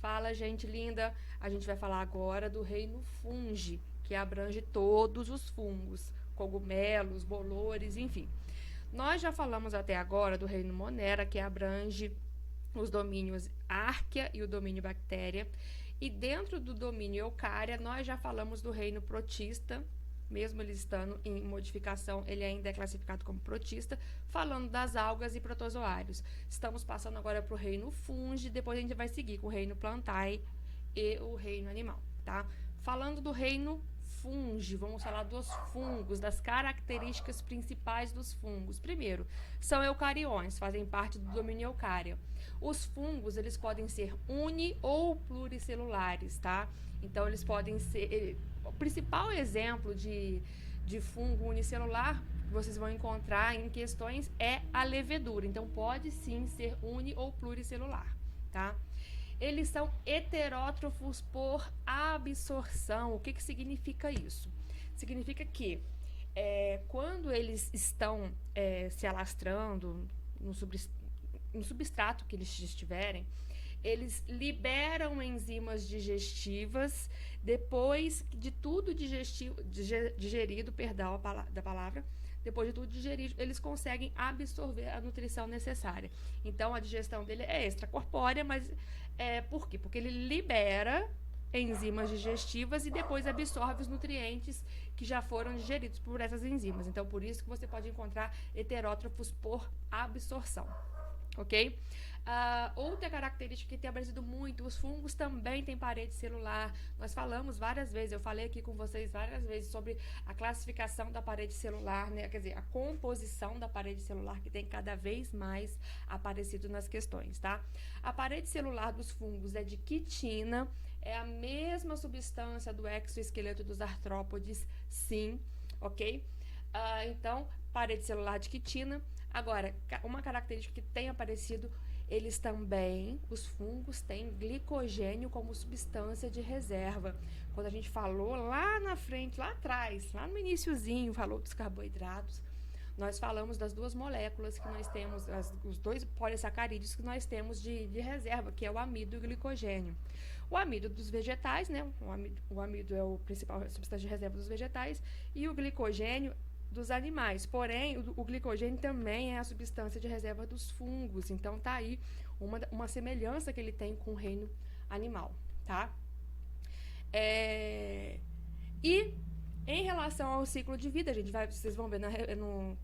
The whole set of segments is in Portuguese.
Fala, gente linda! A gente vai falar agora do reino fungi, que abrange todos os fungos, cogumelos, bolores, enfim. Nós já falamos até agora do reino monera, que abrange os domínios árquea e o domínio bactéria. E dentro do domínio eucária, nós já falamos do reino protista, mesmo ele estando em modificação, ele ainda é classificado como protista, falando das algas e protozoários. Estamos passando agora para o reino fungi, depois a gente vai seguir com o reino plantae e o reino animal, tá? Falando do reino fungi, vamos falar dos fungos, das características principais dos fungos. Primeiro, são eucariões, fazem parte do domínio eucário. Os fungos, eles podem ser uni ou pluricelulares, tá? Então, eles podem ser... O principal exemplo de fungo unicelular que vocês vão encontrar em questões é a levedura. Então, pode sim ser uni ou pluricelular, tá? Eles são heterótrofos por absorção. O que significa isso? Significa que quando eles estão se alastrando no substrato que eles estiverem, eles liberam enzimas digestivas depois de tudo digerido, perdão da palavra, depois de tudo digerido, eles conseguem absorver a nutrição necessária. Então, a digestão dele é extracorpórea, mas por quê? Porque ele libera enzimas digestivas e depois absorve os nutrientes que já foram digeridos por essas enzimas. Então, por isso que você pode encontrar heterótrofos por absorção. Ok? Outra característica que tem aparecido muito, os fungos também têm parede celular. Nós falamos várias vezes, eu falei aqui com vocês várias vezes sobre a classificação da parede celular, né? Quer dizer, a composição da parede celular que tem cada vez mais aparecido nas questões, tá? A parede celular dos fungos é de quitina, é a mesma substância do exoesqueleto dos artrópodes, sim, ok? Então, parede celular de quitina. Agora, uma característica que tem aparecido, eles também, os fungos, têm glicogênio como substância de reserva. Quando a gente falou lá na frente, lá atrás, lá no iniciozinho, falou dos carboidratos, nós falamos das duas moléculas que nós temos, os dois polissacarídeos que nós temos de reserva, que é o amido e o glicogênio. O amido dos vegetais, né? O amido é o principal substância de reserva dos vegetais, e o glicogênio dos animais. Porém, o glicogênio também é a substância de reserva dos fungos. Então, tá aí uma semelhança que ele tem com o reino animal, tá? E em relação ao ciclo de vida, vocês vão ver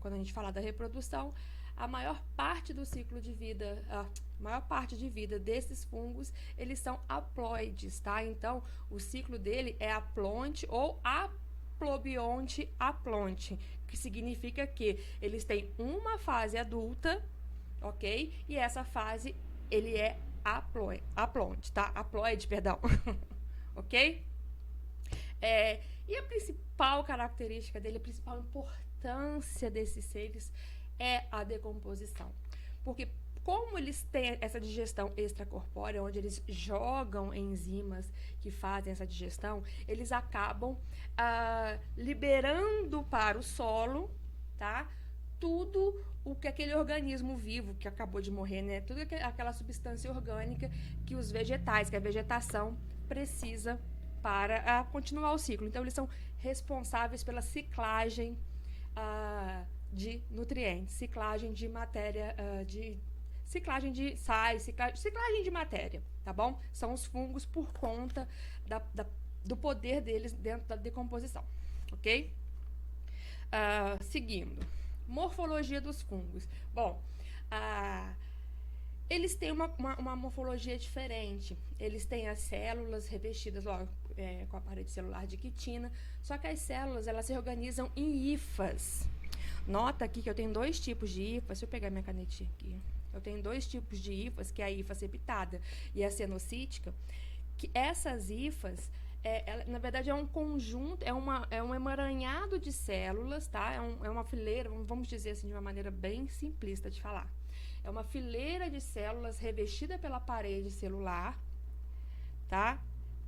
quando a gente falar da reprodução, a maior parte do ciclo de vida, a maior parte de vida desses fungos, eles são haploides, tá? Então, o ciclo dele é haplonte ou haplobionte haplonte, que significa que eles têm uma fase adulta, ok? E essa fase, ele é haplonte, tá? Haploide, perdão, ok? E a principal característica dele, a principal importância desses seres é a decomposição. Porque como eles têm essa digestão extracorpórea, onde eles jogam enzimas que fazem essa digestão, eles acabam liberando para o solo, tá? Tudo o que aquele organismo vivo que acabou de morrer, né? Tudo aquela substância orgânica que os vegetais, que a vegetação precisa para continuar o ciclo. Então, eles são responsáveis pela ciclagem de nutrientes, ciclagem de matéria, ciclagem de sais, ciclagem de matéria, tá bom? São os fungos por conta do poder deles dentro da decomposição, ok? Seguindo, morfologia dos fungos. Bom, eles têm uma morfologia diferente. Eles têm as células revestidas com a parede celular de quitina, só que as células elas se organizam em hifas. Nota aqui que eu tenho dois tipos de hifas. Deixa eu pegar minha canetinha aqui. Eu tenho dois tipos de hifas, que é a hifa septada e a cenocítica, que essas hifas, na verdade, é um conjunto, é um emaranhado de células, tá? É uma fileira, vamos dizer assim, de uma maneira bem simplista de falar. É uma fileira de células revestida pela parede celular, tá?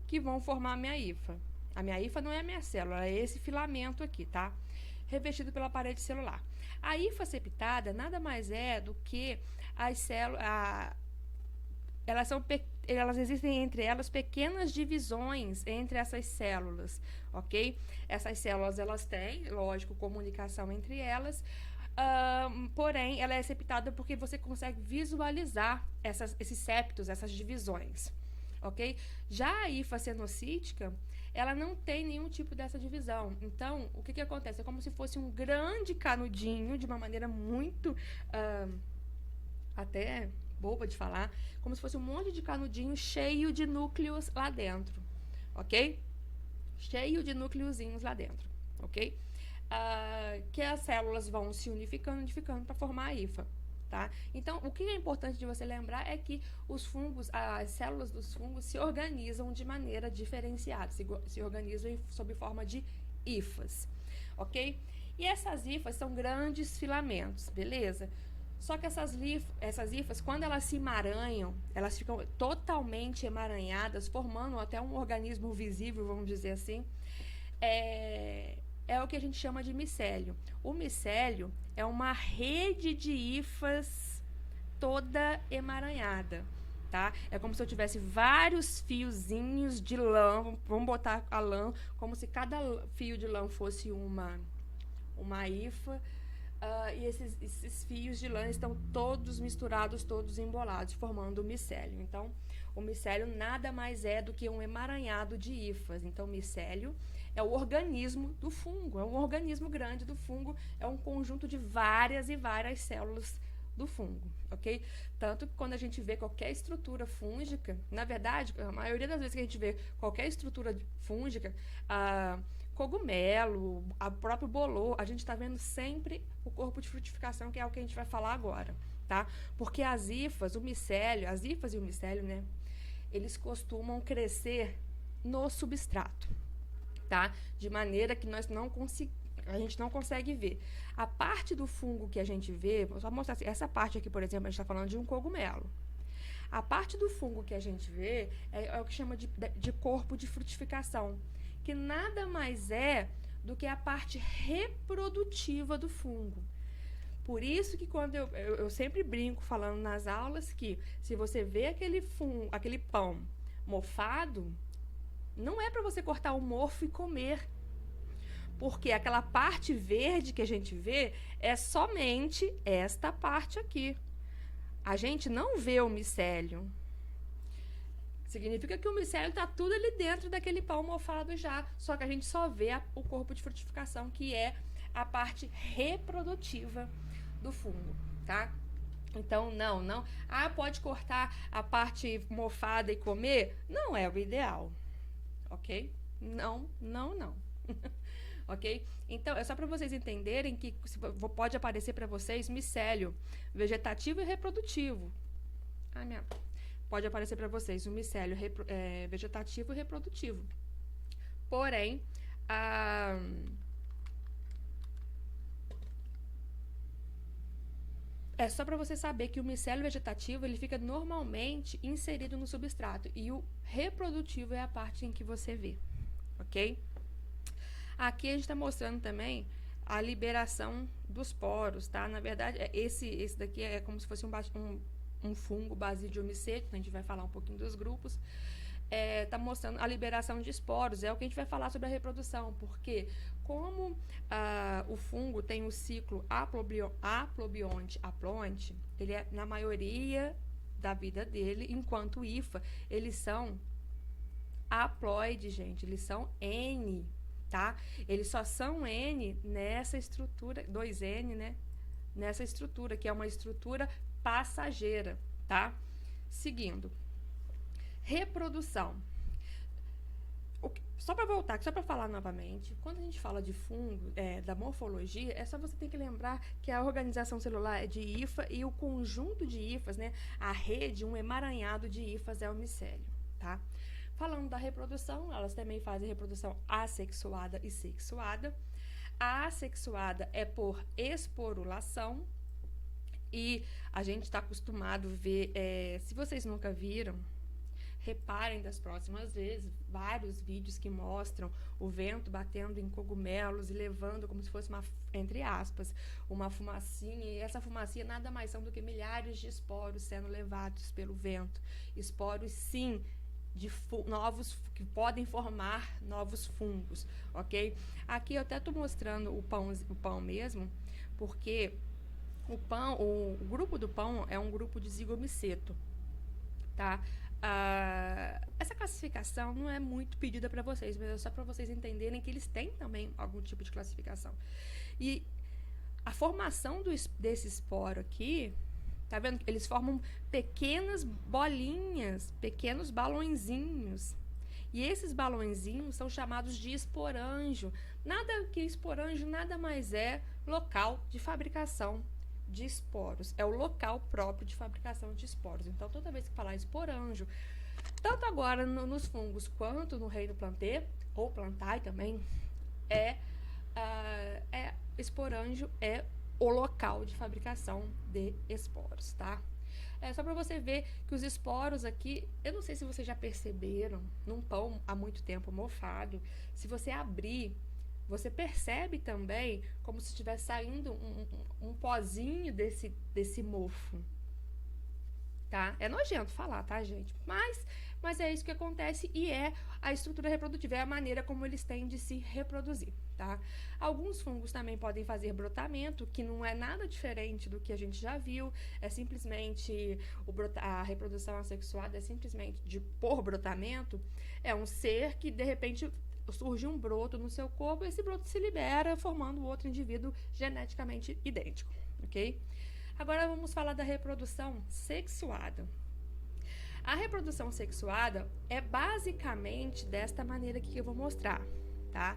Que vão formar a minha hifa. A minha hifa não é a minha célula, é esse filamento aqui, tá? Revestido pela parede celular. A hifa septada nada mais é do que as células... elas são elas existem entre elas pequenas divisões entre essas células, ok? Essas células, elas têm, lógico, comunicação entre elas, porém, ela é septada porque você consegue visualizar esses septos, essas divisões, ok? Já a hifa cenocítica, ela não tem nenhum tipo dessa divisão. Então, o que acontece? É como se fosse um grande canudinho, de uma maneira muito, até boba de falar, como se fosse um monte de canudinho cheio de núcleos lá dentro, ok? Cheio de núcleozinhos lá dentro, ok? Que as células vão se unificando para formar a hifa, tá? Então, o que é importante de você lembrar é que os fungos, as células dos fungos se organizam de maneira diferenciada, se organizam sob forma de hifas, ok? E essas hifas são grandes filamentos, beleza? Só que essas hifas, quando elas se emaranham, elas ficam totalmente emaranhadas, formando até um organismo visível, vamos dizer assim, é o que a gente chama de micélio. O micélio é uma rede de hifas toda emaranhada, tá? É como se eu tivesse vários fiozinhos de lã, vamos botar a lã como se cada fio de lã fosse uma hifa, e esses fios de lã estão todos misturados, todos embolados, formando o micélio. Então, o micélio nada mais é do que um emaranhado de hifas. Então, o micélio é o organismo do fungo, é um organismo grande do fungo, é um conjunto de várias e várias células do fungo, ok? Tanto que quando a gente vê qualquer estrutura fúngica, na verdade, a maioria das vezes que a gente vê qualquer estrutura fúngica, cogumelo, a próprio bolor, a gente está vendo sempre o corpo de frutificação, que é o que a gente vai falar agora, tá? Porque as hifas e o micélio, né, eles costumam crescer no substrato, tá? De maneira que a gente não consegue ver. A parte do fungo que a gente vê, vou só mostrar assim, essa parte aqui, por exemplo, a gente está falando de um cogumelo. A parte do fungo que a gente vê é o que chama de corpo de frutificação, que nada mais é do que a parte reprodutiva do fungo. Por isso que quando eu sempre brinco falando nas aulas que se você vê aquele pão mofado, não é para você cortar o mofo e comer, porque aquela parte verde que a gente vê é somente esta parte aqui. A gente não vê o micélio. Significa que o micélio está tudo ali dentro daquele pão mofado já, só que a gente só vê o corpo de frutificação, que é a parte reprodutiva do fungo, tá? Então, não. Pode cortar a parte mofada e comer? Não é o ideal, ok? Não. Ok? Então, é só para vocês entenderem que pode aparecer para vocês micélio vegetativo e reprodutivo. Pode aparecer para vocês o micélio vegetativo e reprodutivo. Porém, é só para você saber que o micélio vegetativo ele fica normalmente inserido no substrato e o reprodutivo é a parte em que você vê, ok? Aqui a gente está mostrando também a liberação dos poros, tá? Na verdade, esse daqui é como se fosse um fungo Basidiomycetes, a gente vai falar um pouquinho dos grupos. Está mostrando a liberação de esporos, é o que a gente vai falar sobre a reprodução, porque como o fungo tem o ciclo aplobionte-haploide, ele é na maioria da vida dele, enquanto o hifa, eles são haploides, gente, eles são N, tá? Eles só são N nessa estrutura, 2N, né? Nessa estrutura, que é uma estrutura passageira, tá? Seguindo. Reprodução. Só para voltar, só para falar novamente, quando a gente fala de fungo, da morfologia, é só você ter que lembrar que a organização celular é de hifa e o conjunto de hifas, né? A rede, um emaranhado de hifas é o micélio, tá? Falando da reprodução, elas também fazem reprodução assexuada e sexuada. A assexuada é por esporulação e a gente está acostumado a ver, se vocês nunca viram, Reparem das próximas vezes, vários vídeos que mostram o vento batendo em cogumelos e levando como se fosse uma, entre aspas, uma fumacinha, e essa fumacinha nada mais são do que milhares de esporos sendo levados pelo vento. Esporos, sim, de novos, que podem formar novos fungos, ok? Aqui eu até estou mostrando o pão mesmo, porque o grupo do pão é um grupo de zigomiceto, tá? Essa classificação não é muito pedida para vocês, mas é só para vocês entenderem que eles têm também algum tipo de classificação. E a formação desse esporo aqui, tá vendo? Eles formam pequenas bolinhas, pequenos balõezinhos. E esses balõezinhos são chamados de esporanjo. Esporanjo nada mais é local de fabricação de esporos. É o local próprio de fabricação de esporos. Então, toda vez que falar esporanjo, tanto agora nos fungos quanto no reino plantê, ou plantae também, esporanjo é o local de fabricação de esporos, tá? É só para você ver que os esporos aqui, eu não sei se vocês já perceberam, num pão há muito tempo mofado, se você abrir, você percebe também como se estivesse saindo um pozinho desse mofo, tá? É nojento falar, tá, gente? Mas é isso que acontece e é a estrutura reprodutiva, é a maneira como eles têm de se reproduzir, tá? Alguns fungos também podem fazer brotamento, que não é nada diferente do que a gente já viu, é simplesmente a reprodução assexuada é simplesmente por brotamento, é um ser que de repente surge um broto no seu corpo e esse broto se libera, formando outro indivíduo geneticamente idêntico, ok? Agora vamos falar da reprodução sexuada. A reprodução sexuada é basicamente desta maneira aqui que eu vou mostrar, tá?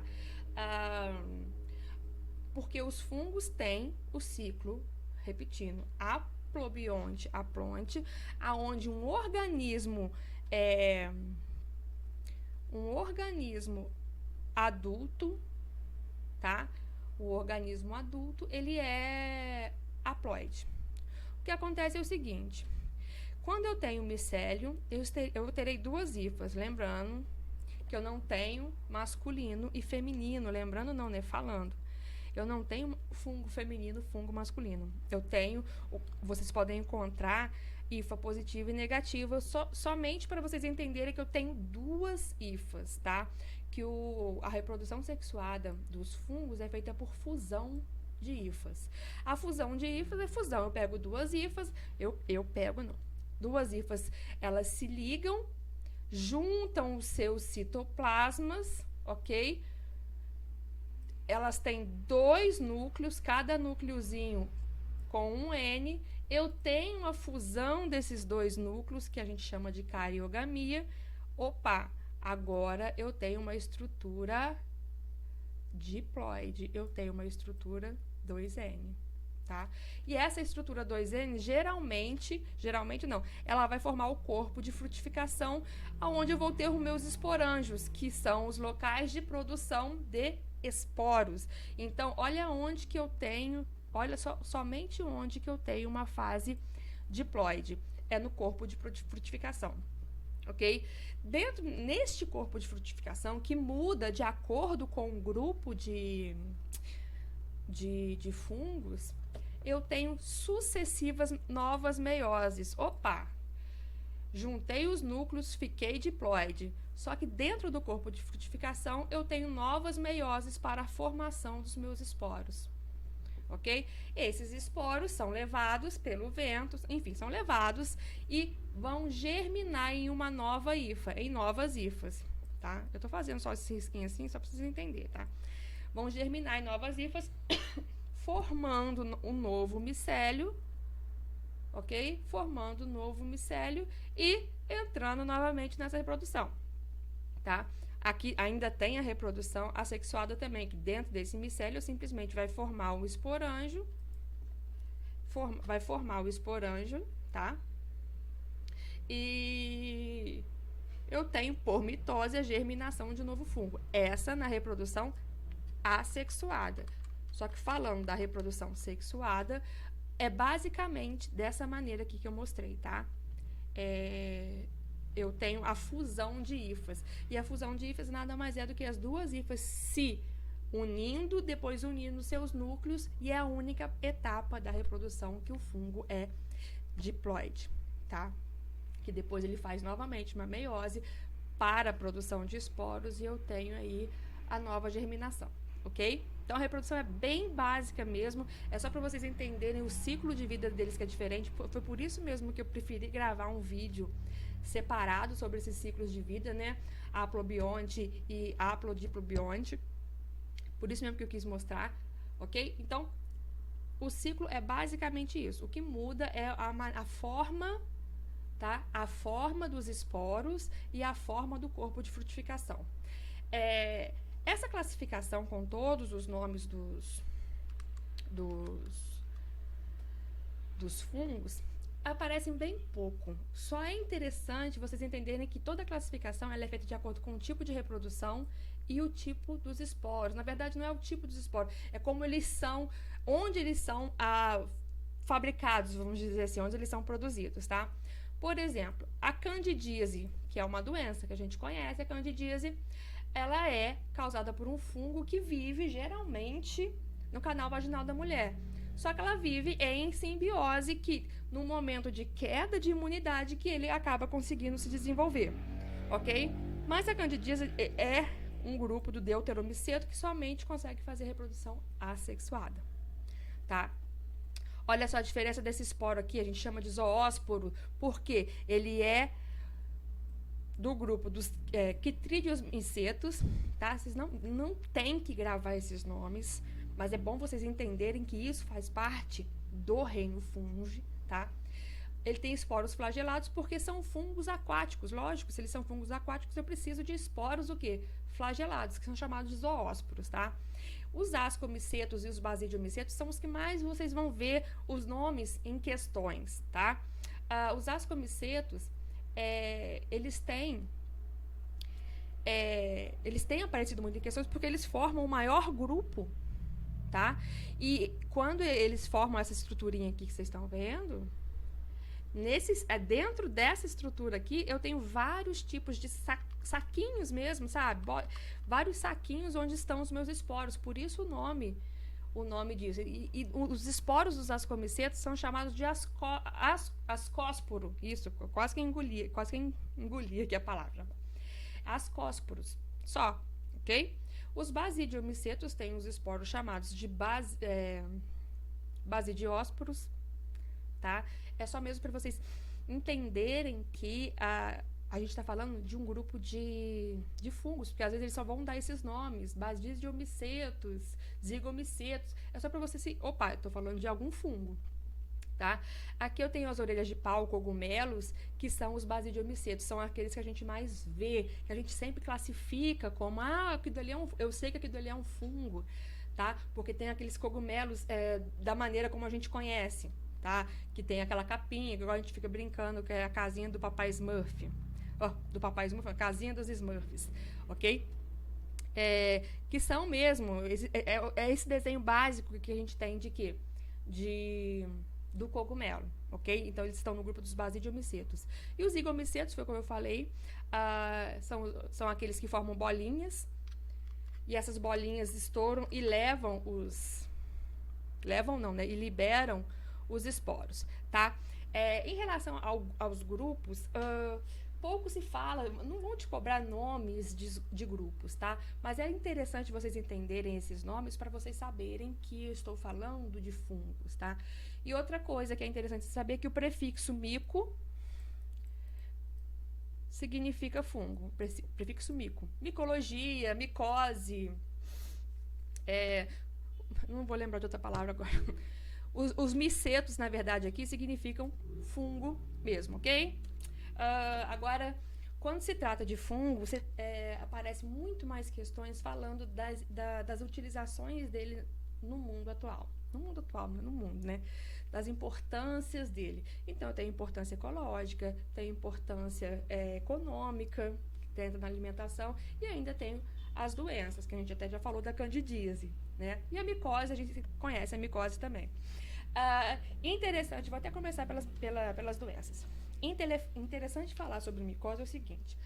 Porque os fungos têm o ciclo, repetindo, aplobionte, aplonte, aonde um organismo adulto, tá? O organismo adulto, ele é haploide. O que acontece é o seguinte: quando eu tenho micélio, eu terei duas hifas, lembrando que eu não tenho masculino e feminino, lembrando não, né, falando. Eu não tenho fungo feminino, fungo masculino. Eu tenho, vocês podem encontrar hifa positiva e negativa, somente para vocês entenderem que eu tenho duas hifas, tá? Que a reprodução sexuada dos fungos é feita por fusão de hifas. A fusão de hifas é fusão. Eu pego duas hifas, duas hifas, elas se ligam, juntam os seus citoplasmas, ok? Elas têm dois núcleos, cada núcleozinho com um N. Eu tenho a fusão desses dois núcleos, que a gente chama de cariogamia. Opa, agora eu tenho uma estrutura diploide, eu tenho uma estrutura 2N. Tá? E essa estrutura 2N, geralmente não, ela vai formar o corpo de frutificação, onde eu vou ter os meus esporanjos, que são os locais de produção de esporos. Então, olha onde que eu tenho, olha somente onde que eu tenho uma fase diploide, é no corpo de frutificação, ok? Neste corpo de frutificação, que muda de acordo com o grupo de fungos, eu tenho sucessivas novas meioses. Opa! Juntei os núcleos, fiquei diploide. Só que dentro do corpo de frutificação, eu tenho novas meioses para a formação dos meus esporos. Ok? Esses esporos são levados pelo vento, enfim, são levados e vão germinar em uma nova hifa, em novas hifas, tá? Eu tô fazendo só esse risquinho assim, só para vocês entenderem, tá? Vão germinar em novas hifas, formando um novo micélio, ok? Formando um novo micélio e entrando novamente nessa reprodução, tá? Aqui ainda tem a reprodução assexuada também, que dentro desse micélio simplesmente vai formar um esporanjo, tá? E eu tenho por mitose a germinação de um novo fungo. Essa na reprodução assexuada. Só que falando da reprodução sexuada, é basicamente dessa maneira aqui que eu mostrei, tá? eu tenho a fusão de hifas. E a fusão de hifas nada mais é do que as duas hifas se unindo, depois unindo seus núcleos, e é a única etapa da reprodução que o fungo é diploide, tá? Que depois ele faz novamente uma meiose para a produção de esporos e eu tenho aí a nova germinação, ok? Então a reprodução é bem básica mesmo, é só para vocês entenderem o ciclo de vida deles que é diferente. Foi por isso mesmo que eu preferi gravar um vídeo separado sobre esses ciclos de vida, né? Haplobionte e haplodiplobionte. Por isso mesmo que eu quis mostrar, ok? Então, o ciclo é basicamente isso. O que muda é a forma, tá? A forma dos esporos e a forma do corpo de frutificação. Essa classificação com todos os nomes dos fungos aparecem bem pouco. Só é interessante vocês entenderem que toda a classificação ela é feita de acordo com o tipo de reprodução e o tipo dos esporos. Na verdade, não é o tipo dos esporos, é como eles são, onde eles são fabricados, vamos dizer assim, onde eles são produzidos, tá? Por exemplo, a candidíase, que é uma doença que a gente conhece, a candidíase, ela é causada por um fungo que vive geralmente no canal vaginal da mulher. Só que ela vive em simbiose, que no momento de queda de imunidade que ele acaba conseguindo se desenvolver, ok? Mas a candidíase é um grupo do deuteromiceto que somente consegue fazer reprodução assexuada, tá? Olha só a diferença desse esporo aqui, a gente chama de zoósporo, porque ele é do grupo dos quitrídeos-micetos, tá? Vocês não tem que gravar esses nomes, mas é bom vocês entenderem que isso faz parte do reino fungi, tá? Ele tem esporos flagelados porque são fungos aquáticos. Lógico, se eles são fungos aquáticos, eu preciso de esporos o quê? Flagelados, que são chamados de zoósporos, tá? Os ascomicetos e os basidiomicetos são os que mais vocês vão ver os nomes em questões, tá? Os ascomicetos, eles têm aparecido muito em questões porque eles formam o maior grupo, tá? E quando eles formam essa estruturinha aqui que vocês estão vendo, dentro dessa estrutura aqui, eu tenho vários tipos de saquinhos mesmo, sabe? Vários saquinhos onde estão os meus esporos. Por isso o nome disso. E os esporos dos ascomicetos são chamados de ascósporo. Isso, quase que engoli aqui a palavra. Ascósporos. Só, ok? Os basidiomicetos têm os esporos chamados de basidiósporos, tá? É só mesmo para vocês entenderem que a gente está falando de um grupo de fungos, porque às vezes eles só vão dar esses nomes, basidiomicetos, zigomicetos. É só para você opa, eu tô falando de algum fungo, tá? Aqui eu tenho as orelhas de pau, cogumelos, que são os basidiomicetos, são aqueles que a gente mais vê, que a gente sempre classifica como, eu sei que aquilo ali é um fungo, tá? Porque tem aqueles cogumelos da maneira como a gente conhece, tá? Que tem aquela capinha, que agora a gente fica brincando, que é a casinha do papai Smurf. Do papai Smurf, a casinha dos Smurfs, ok? Que são mesmo, esse desenho básico que a gente tem de quê? Do cogumelo, ok? Então, eles estão no grupo dos basidiomicetos. E os zigomicetos, foi como eu falei, são aqueles que formam bolinhas, e essas bolinhas estouram e e liberam os esporos, tá? Em relação aos grupos, pouco se fala, não vão te cobrar nomes de grupos, tá? Mas é interessante vocês entenderem esses nomes para vocês saberem que eu estou falando de fungos, tá? E outra coisa que é interessante saber é que o prefixo mico significa fungo, prefixo mico. Micologia, micose, não vou lembrar de outra palavra agora. Os micetos, na verdade, aqui significam fungo mesmo, ok? Agora, quando se trata de fungo, aparece muito mais questões falando das utilizações dele no mundo atual. No mundo atual, não é no mundo, né? Das importâncias dele. Então, tem importância ecológica, tem importância econômica, dentro da alimentação, e ainda tem as doenças, que a gente até já falou da candidíase, né? E a micose, a gente conhece a micose também. Interessante, vou até começar pelas doenças. Interessante falar sobre micose é o seguinte: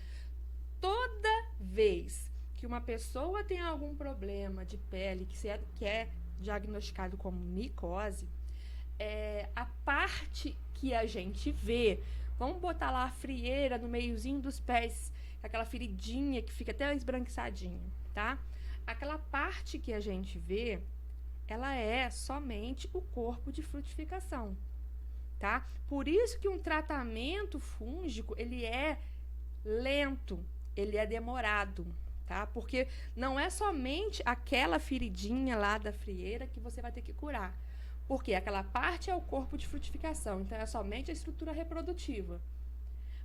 toda vez que uma pessoa tem algum problema de pele que é diagnosticado como micose, a parte que a gente vê, vamos botar lá a frieira no meiozinho dos pés, aquela feridinha que fica até esbranquiçadinha, tá? Aquela parte que a gente vê, ela é somente o corpo de frutificação, tá? Por isso que um tratamento fúngico, ele é lento, ele é demorado, tá? Porque não é somente aquela feridinha lá da frieira que você vai ter que curar. Porque aquela parte é o corpo de frutificação, então é somente a estrutura reprodutiva.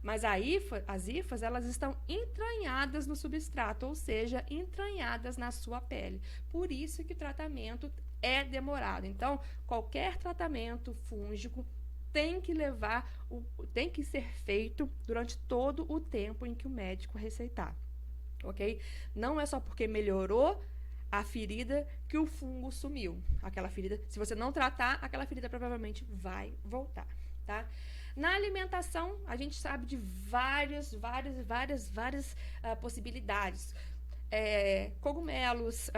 Mas as hifas, elas estão entranhadas no substrato, ou seja, entranhadas na sua pele. Por isso que o tratamento é demorado. Então, qualquer tratamento fúngico tem que ser feito durante todo o tempo em que o médico receitar, ok? Não é só porque melhorou a ferida que o fungo sumiu. Aquela ferida, se você não tratar, aquela ferida provavelmente vai voltar, tá? Na alimentação, a gente sabe de várias possibilidades. Cogumelos,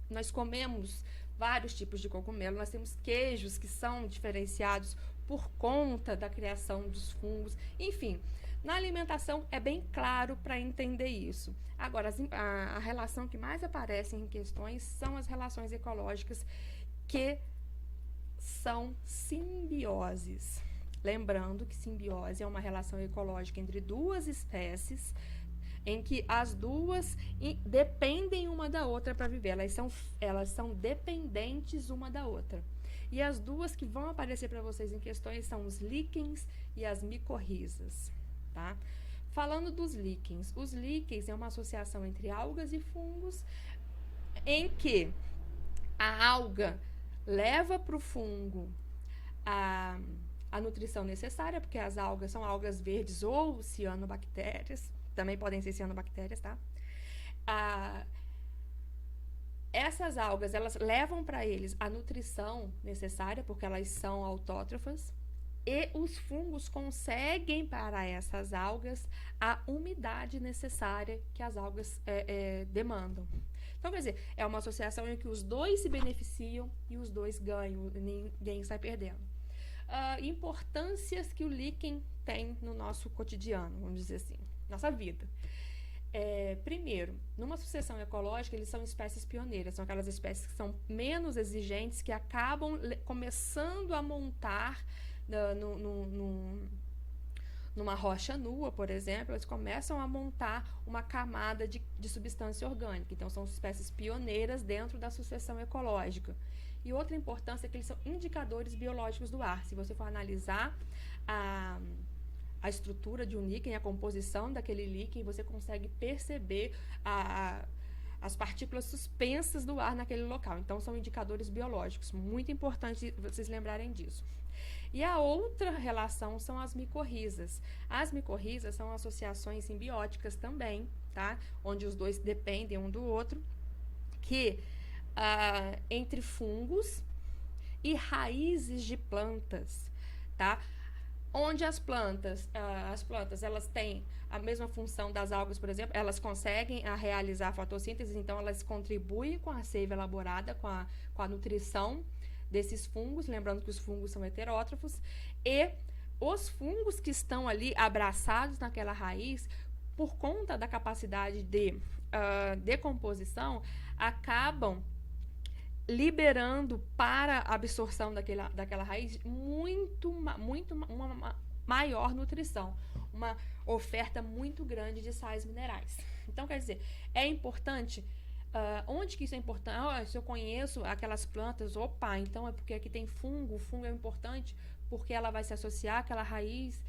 nós comemos vários tipos de cogumelo, nós temos queijos que são diferenciados por conta da criação dos fungos, enfim. Na alimentação é bem claro para entender isso. Agora, a relação que mais aparece em questões são as relações ecológicas, que são simbioses. Lembrando que simbiose é uma relação ecológica entre duas espécies, em que as duas dependem uma da outra para viver. Elas são dependentes uma da outra. E as duas que vão aparecer para vocês em questões são os líquens e as micorrizas, tá? Falando dos líquens, os líquens é uma associação entre algas e fungos, em que a alga leva para o fungo a nutrição necessária, porque as algas são algas verdes ou cianobactérias, também podem ser cianobactérias, tá? Essas algas, elas levam para eles a nutrição necessária, porque elas são autótrofas, e os fungos conseguem para essas algas a umidade necessária que as algas demandam. Então, quer dizer, é uma associação em que os dois se beneficiam e os dois ganham, ninguém sai perdendo. Importâncias que o líquen tem no nosso cotidiano, vamos dizer assim, nossa vida. Primeiro, numa sucessão ecológica, eles são espécies pioneiras, são aquelas espécies que são menos exigentes, que acabam começando a montar numa rocha nua, por exemplo, eles começam a montar uma camada de substância orgânica. Então, são espécies pioneiras dentro da sucessão ecológica. E outra importância é que eles são indicadores biológicos do ar. Se você for analisar a estrutura de um líquen, a composição daquele líquen, você consegue perceber as partículas suspensas do ar naquele local. Então, são indicadores biológicos. Muito importante vocês lembrarem disso. E a outra relação são as micorrizas. As micorrizas são associações simbióticas também, tá? Onde os dois dependem um do outro, que entre fungos e raízes de plantas, tá? Onde as plantas, elas têm a mesma função das algas, por exemplo, elas conseguem realizar a fotossíntese, então elas contribuem com a seiva elaborada, com a nutrição desses fungos, lembrando que os fungos são heterótrofos, e os fungos que estão ali abraçados naquela raiz, por conta da capacidade de decomposição, acabam liberando para a absorção daquela raiz uma maior nutrição, uma oferta muito grande de sais minerais. Então, quer dizer, é importante. Onde que isso é importante? Se eu conheço aquelas plantas, então é porque aqui tem fungo. O fungo é importante porque ela vai se associar àquela raiz,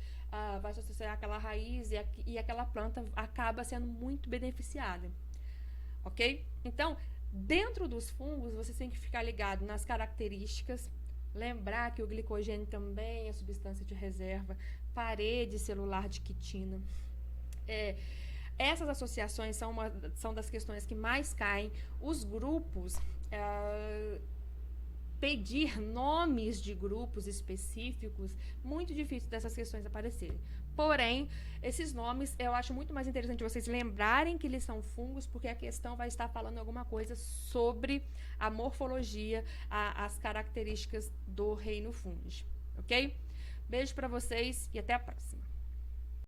e aquela planta acaba sendo muito beneficiada. Ok? Então, dentro dos fungos, você tem que ficar ligado nas características, lembrar que o glicogênio também é substância de reserva, parede celular de quitina. Essas associações são das questões que mais caem. Os grupos pedir nomes de grupos específicos, muito difícil dessas questões aparecerem. Porém, esses nomes eu acho muito mais interessante vocês lembrarem que eles são fungos, porque a questão vai estar falando alguma coisa sobre a morfologia, as características do reino fungi, ok? Beijo para vocês e até a próxima.